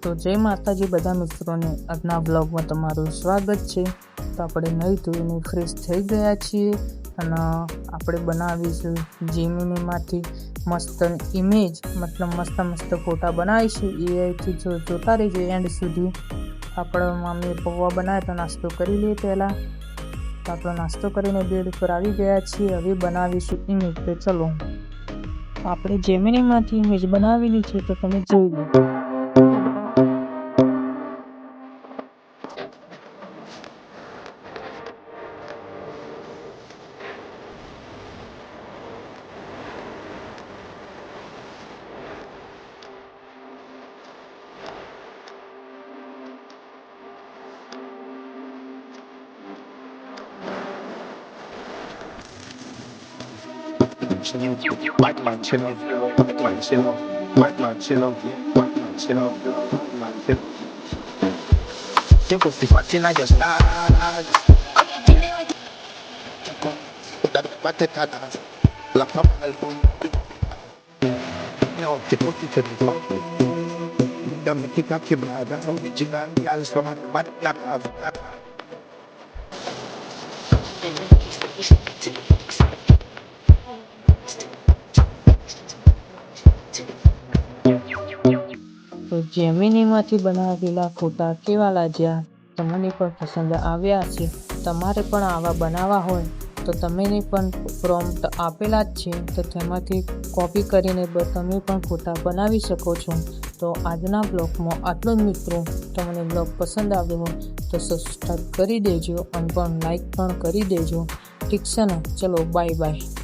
તો જય માતાજી બધા મિત્રોને, આજના બ્લોગમાં તમારું સ્વાગત છે। તો આપણે નહીં ધોઈને ફ્રેશ થઈ ગયા છીએ અને આપણે બનાવીશું જેમિનીમાંથી મસ્ત ઇમેજ, મતલબ મસ્ત ફોટા બનાવીશું। એઆઈથી જોતા રહેજો એન્ડ સુધી। આપણા મમ્મીએ પૌવા બનાવ્યા તો નાસ્તો કરી લઈએ પહેલાં। તો આપણો નાસ્તો કરીને બેડ ઉપર આવી ગયા છીએ। હવે બનાવીશું ઇમેજ। તો ચલો, આપણે જેમિનીમાંથી ઇમેજ બનાવેલી છે, તો તમે જોઈ લો। Batman chill out, Batman chill out, Batman chill out, Batman chill out, Batman chill out. You go see what I just start. That batata, la papa album. No, te put it to the top. Don't pick up your brother. You got the alles from my batata. તો જેમિનીમાંથી બનાવેલા ફોટા કેવા લાગ્યા? તમને પણ પસંદ આવ્યા છે? તમારે પણ આવા બનાવવા હોય તો તમે પણ પ્રોમ્પ્ટ આપેલા જ છે, તો તેમાંથી કોપી કરીને તમે પણ ફોટા બનાવી શકો છો। તો આજના બ્લોગમાં આટલું જ મિત્રો। તમને બ્લોગ પસંદ આવ્યો હોય તો સબસ્ક્રાઈબ કરી દેજો અને પણ લાઈક પણ કરી દેજો। ઠીક છે ને? ચલો, બાય બાય।